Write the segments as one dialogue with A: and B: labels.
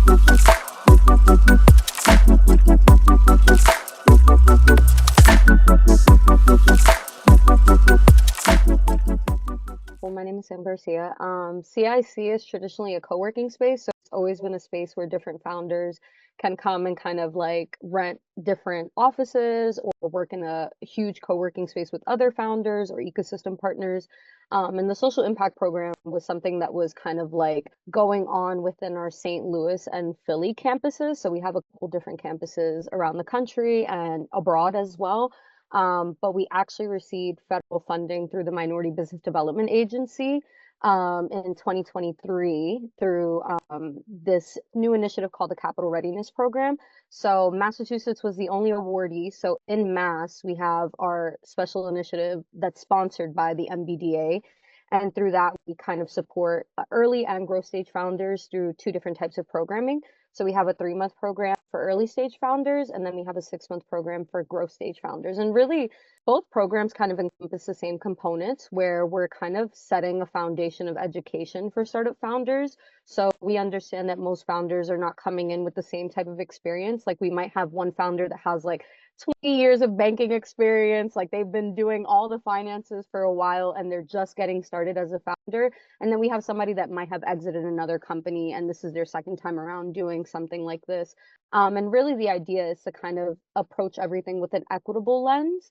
A: Well, my name is Sam Garcia. CIC is traditionally a co-working space, so it's always been a space where different founders can come and kind of like rent different offices or work in a huge co-working space with other founders or ecosystem partners. And the Social Impact Program was something that was kind of like going on within our St. Louis and Philly campuses. So we have a couple different campuses around the country and abroad as well. But we actually received federal funding through the Minority Business Development Agency in 2023 through this new initiative called the Capital Readiness Program. So Massachusetts was the only awardee. So in Mass, we have our special initiative that's sponsored by the MBDA. And through that, we kind of support early and growth stage founders through two different types of programming. So we have a 3-month program for early stage founders, and then we have a 6-month program for growth stage founders. And really, both programs kind of encompass the same components where we're kind of setting a foundation of education for startup founders. So we understand that most founders are not coming in with the same type of experience. Like we might have one founder that has like 20 years of banking experience, like they've been doing all the finances for a while and they're just getting started as a founder. And then we have somebody that might have exited another company and this is their second time around doing something like this. And really the idea is to kind of approach everything with an equitable lens.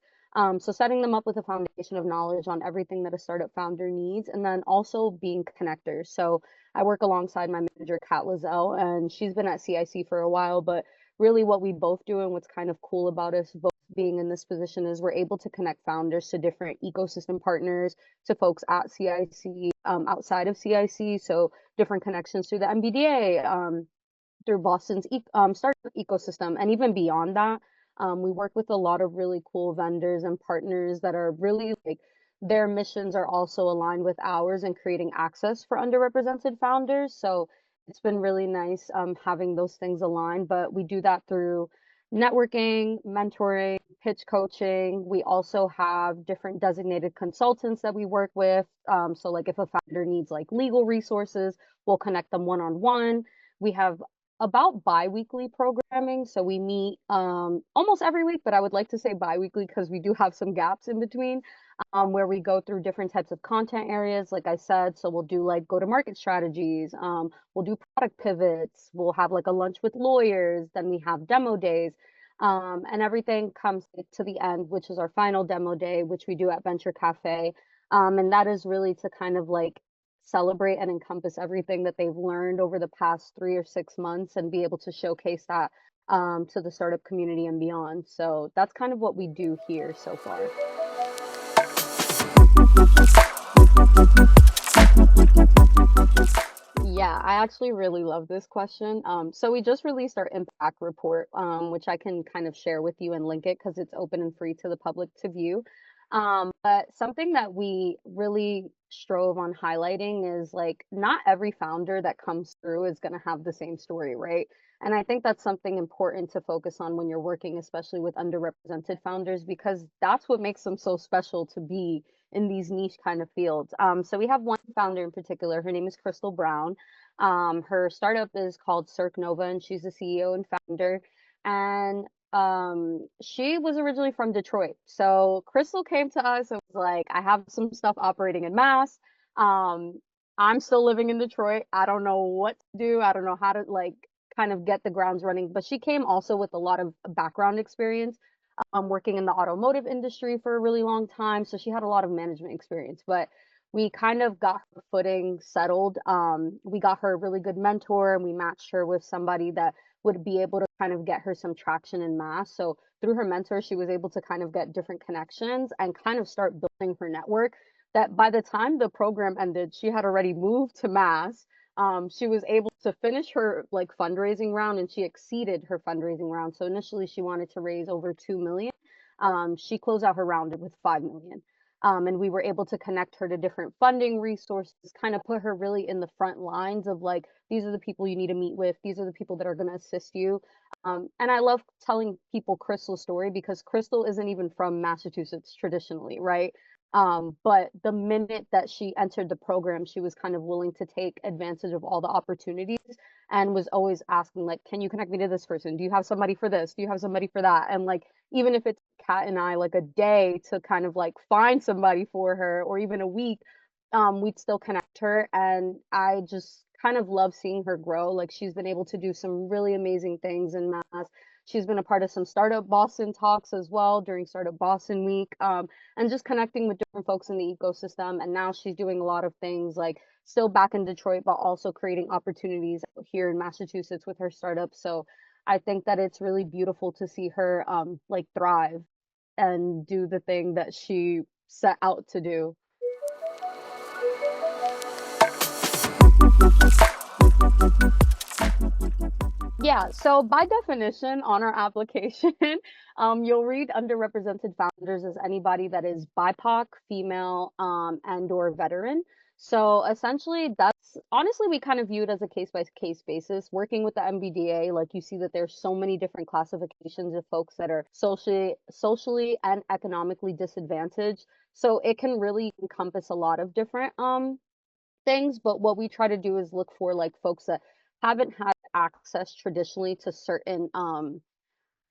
A: So setting them up with a foundation of knowledge on everything that a startup founder needs, and then also being connectors. So I work alongside my manager, Kat Lizelle, and she's been at CIC for a while, but really what we both do and what's kind of cool about us both being in this position is we're able to connect founders to different ecosystem partners, to folks at CIC, outside of CIC, so different connections through the MBDA, through Boston's startup ecosystem, and even beyond that. We work with a lot of really cool vendors and partners that are really like their missions are also aligned with ours in creating access for underrepresented founders. So it's been really nice having those things aligned, but we do that through networking, mentoring, pitch coaching. We also have different designated consultants that we work with. So like if a founder needs like legal resources, we'll connect them one-on-one. We have about bi-weekly programming. So we meet almost every week, but I would like to say bi-weekly because we do have some gaps in between where we go through different types of content areas, like I said. So we'll do like go-to-market strategies. We'll do product pivots. We'll have like a lunch with lawyers. Then we have demo days. And everything comes to the end, which is our final demo day, which we do at Venture Cafe. And that is really to kind of like celebrate and encompass everything that they've learned over the past 3 or 6 months and be able to showcase that to the startup community and beyond. So that's kind of what we do here so far. Yeah, I actually really love this question. So we just released our impact report, which I can kind of share with you and link it because it's open and free to the public to view. But something that we really strove on highlighting is like not every founder that comes through is going to have the same story, right? And I think that's something important to focus on when you're working, especially with underrepresented founders, because that's what makes them so special to be in these niche kind of fields. So we have one founder in particular. Her name is Crystal Brown. Her startup is called Cirque Nova, and she's the CEO and founder. And she was originally from Detroit. So Crystal came to us and was like, I have some stuff operating in Mass. I'm still living in Detroit. I don't know what to do. I don't know how to like kind of get the grounds running. But she came also with a lot of background experience, working in the automotive industry for a really long time. So she had a lot of management experience. But we kind of got her footing settled. We got her a really good mentor and we matched her with somebody that would be able to kind of get her some traction in Mass. So through her mentor, she was able to kind of get different connections and kind of start building her network that by the time the program ended, she had already moved to Mass. She was able to finish her like fundraising round and she exceeded her fundraising round. So initially she wanted to raise over 2 million. She closed out her round with 5 million. And we were able to connect her to different funding resources, kind of put her really in the front lines of like, these are the people you need to meet with. These are the people that are going to assist you. And I love telling people Crystal's story because Crystal isn't even from Massachusetts traditionally, right? But the minute that she entered the program, she was kind of willing to take advantage of all the opportunities and was always asking, like, can you connect me to this person? Do you have somebody for this? Do you have somebody for that? And like, even if it's Kat and I, like a day to kind of like find somebody for her or even a week, we'd still connect her. And I just kind of love seeing her grow. Like, she's been able to do some really amazing things in Mass. She's been a part of some Startup Boston talks as well during Startup Boston Week, and just connecting with different folks in the ecosystem. And now she's doing a lot of things like still back in Detroit, but also creating opportunities here in Massachusetts with her startup. So I think that it's really beautiful to see her like thrive and do the thing that she set out to do. Yeah, so by definition on our application, you'll read underrepresented founders as anybody that is BIPOC, female, and or veteran. So essentially, that's honestly we kind of view it as a case by case basis. Working with the MBDA, like you see that there's so many different classifications of folks that are socially and economically disadvantaged. So it can really encompass a lot of different things, but what we try to do is look for like folks that haven't had access traditionally to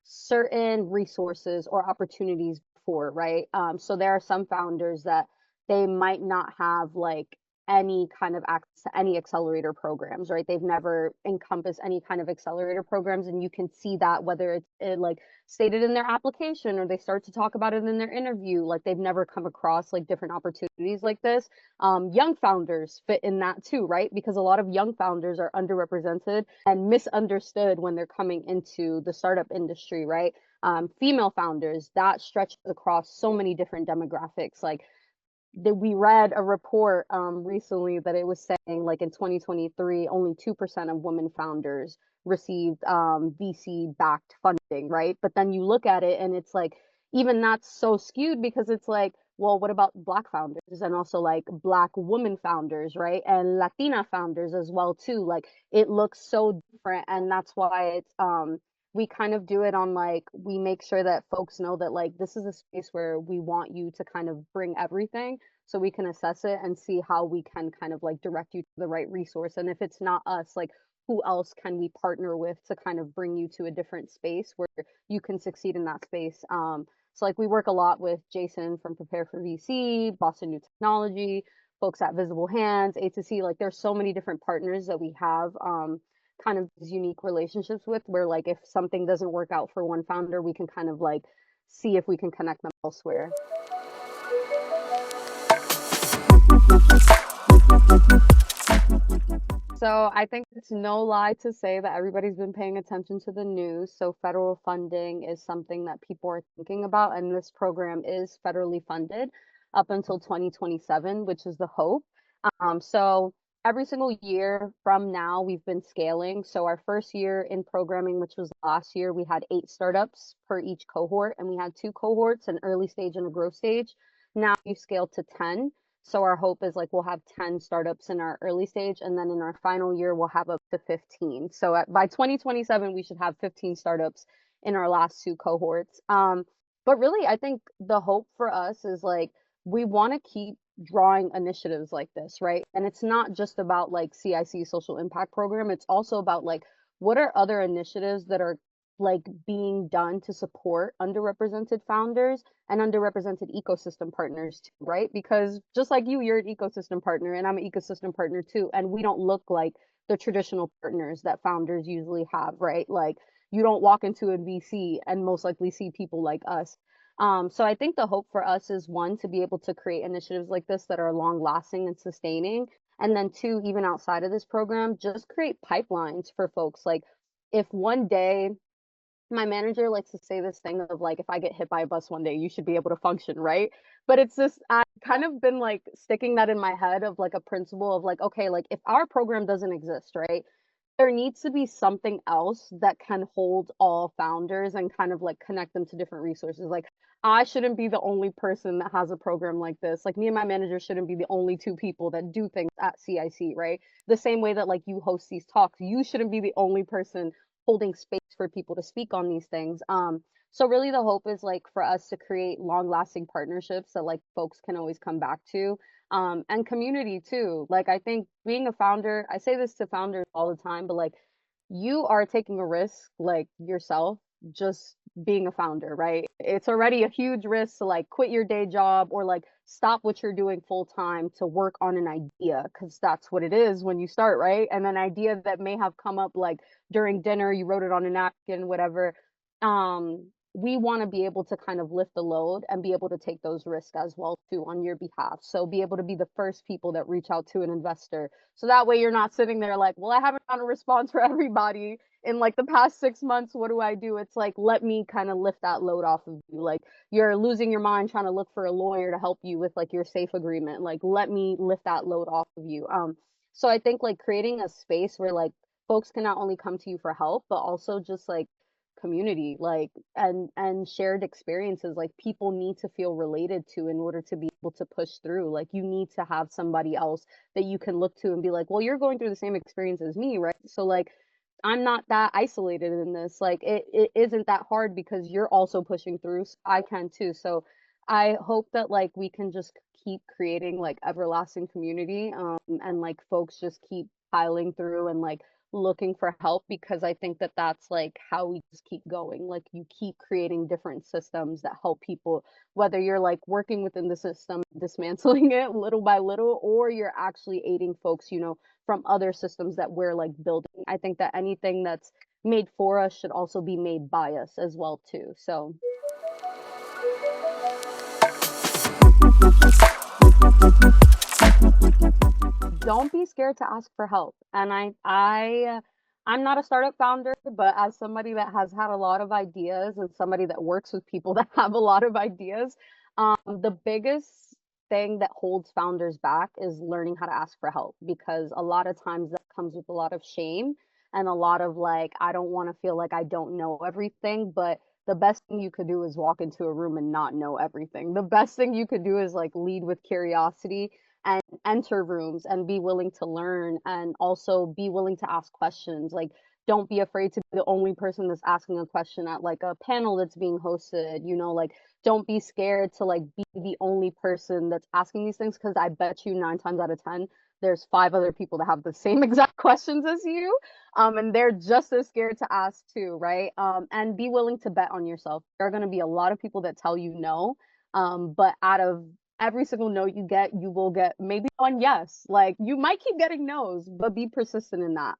A: certain resources or opportunities before, right? So there are some founders that they might not have like any kind of access to any accelerator programs, right? They've never encompassed any kind of accelerator programs, and you can see that whether it's like stated in their application or they start to talk about it in their interview, like they've never come across like different opportunities like this. Young founders fit in that too, right? Because a lot of young founders are underrepresented and misunderstood when they're coming into the startup industry, right? Female founders, that stretches across so many different demographics. Like that we read a report recently that it was saying like in 2023 only 2% of women founders received VC backed funding, right? But then you look at it and it's like even that's so skewed because it's like, well, what about black founders and also like black women founders, right? And Latina founders as well too. Like it looks so different, and that's why it's we kind of do it on like we make sure that folks know that like this is a space where we want you to kind of bring everything so we can assess it and see how we can kind of like direct you to the right resource. And if it's not us, like who else can we partner with to kind of bring you to a different space where you can succeed in that space. So like we work a lot with Jason from Prepare for VC, Boston New Technology, folks at Visible Hands, A2C. Like there's so many different partners that we have kind of these unique relationships with where like if something doesn't work out for one founder, we can kind of like see if we can connect them elsewhere. So I think it's no lie to say that everybody's been paying attention to the news. So federal funding is something that people are thinking about, and this program is federally funded up until 2027, which is the hope. So every single year from now, we've been scaling. So our first year in programming, which was last year, we had 8 startups per each cohort, and we had 2 cohorts, an early stage and a growth stage. Now we've scaled to 10. So our hope is like we'll have 10 startups in our early stage, and then in our final year we'll have up to 15. So by 2027 we should have 15 startups in our last 2 cohorts. But really, I think the hope for us is like we want to keep drawing initiatives like this, right? And it's not just about like CIC Social Impact Program. It's also about like what are other initiatives that are like being done to support underrepresented founders and underrepresented ecosystem partners too, right? Because just like you're an ecosystem partner and I'm an ecosystem partner too, and we don't look like the traditional partners that founders usually have, right? Like you don't walk into a VC and most likely see people like us. So I think the hope for us is one, to be able to create initiatives like this that are long lasting and sustaining. And then two, even outside of this program, just create pipelines for folks. Like if one day my manager likes to say this thing of like if I get hit by a bus one day you should be able to function, right? But it's just I kind of been like sticking that in my head of like a principle of like okay, like if our program doesn't exist, right, there needs to be something else that can hold all founders and kind of like connect them to different resources. Like I shouldn't be the only person that has a program like this. Like me and my manager shouldn't be the only 2 people that do things at CIC, right? The same way that like you host these talks, you shouldn't be the only person holding space for people to speak on these things. So really the hope is like for us to create long-lasting partnerships that like folks can always come back to. And community too. Like I think being a founder, I say this to founders all the time, but like you are taking a risk like yourself just being a founder, right? It's already a huge risk to like quit your day job or like stop what you're doing full time to work on an idea because that's what it is when you start, right? And an idea that may have come up like during dinner, you wrote it on a napkin, whatever. We want to be able to kind of lift the load and be able to take those risks as well too on your behalf. So be able to be the first people that reach out to an investor. So that way you're not sitting there like, well, I haven't gotten a response for everybody in like the past 6 months. What do I do? It's like, let me kind of lift that load off of you. Like you're losing your mind trying to look for a lawyer to help you with like your safe agreement. Like, let me lift that load off of you. So I think like creating a space where like folks can not only come to you for help, but also just like community like and shared experiences like people need to feel related to in order to be able to push through. Like you need to have somebody else that you can look to and be like, well, you're going through the same experience as me, right? So like I'm not that isolated in this. Like it isn't that hard because you're also pushing through. So I can too. So I hope that like we can just keep creating like everlasting community, and like folks just keep piling through and like looking for help because I think that that's like how we just keep going. Like you keep creating different systems that help people, whether you're like working within the system, dismantling it little by little, or you're actually aiding folks, from other systems that we're like building. I think that anything that's made for us should also be made by us as well too. So don't be scared to ask for help. And I'm not a startup founder, but as somebody that has had a lot of ideas and somebody that works with people that have a lot of ideas, the biggest thing that holds founders back is learning how to ask for help because a lot of times that comes with a lot of shame and a lot of like, I don't want to feel like I don't know everything, but the best thing you could do is walk into a room and not know everything. The best thing you could do is like lead with curiosity and enter rooms and be willing to learn and also be willing to ask questions. Like, don't be afraid to be the only person that's asking a question at like a panel that's being hosted, like don't be scared to like be the only person that's asking these things because I bet you 9 times out of 10 there's 5 other people that have the same exact questions as you, and they're just as scared to ask too, right? And be willing to bet on yourself. There are going to be a lot of people that tell you no, but out of every single no you get, you will get maybe one yes. Like you might keep getting no's, but be persistent in that.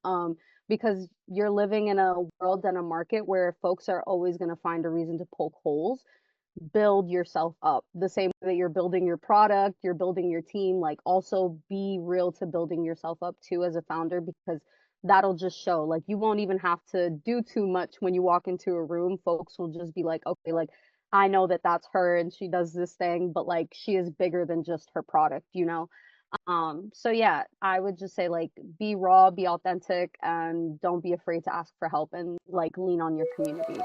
A: Because you're living in a world and a market where folks are always going to find a reason to poke holes. Build yourself up the same way that you're building your product, you're building your team. Like also be real to building yourself up too as a founder because that'll just show. Like you won't even have to do too much when you walk into a room. Folks will just be like, okay, like I know that that's her and she does this thing, but like she is bigger than just her product. So yeah, I would just say like be raw, be authentic, and don't be afraid to ask for help and like lean on your community.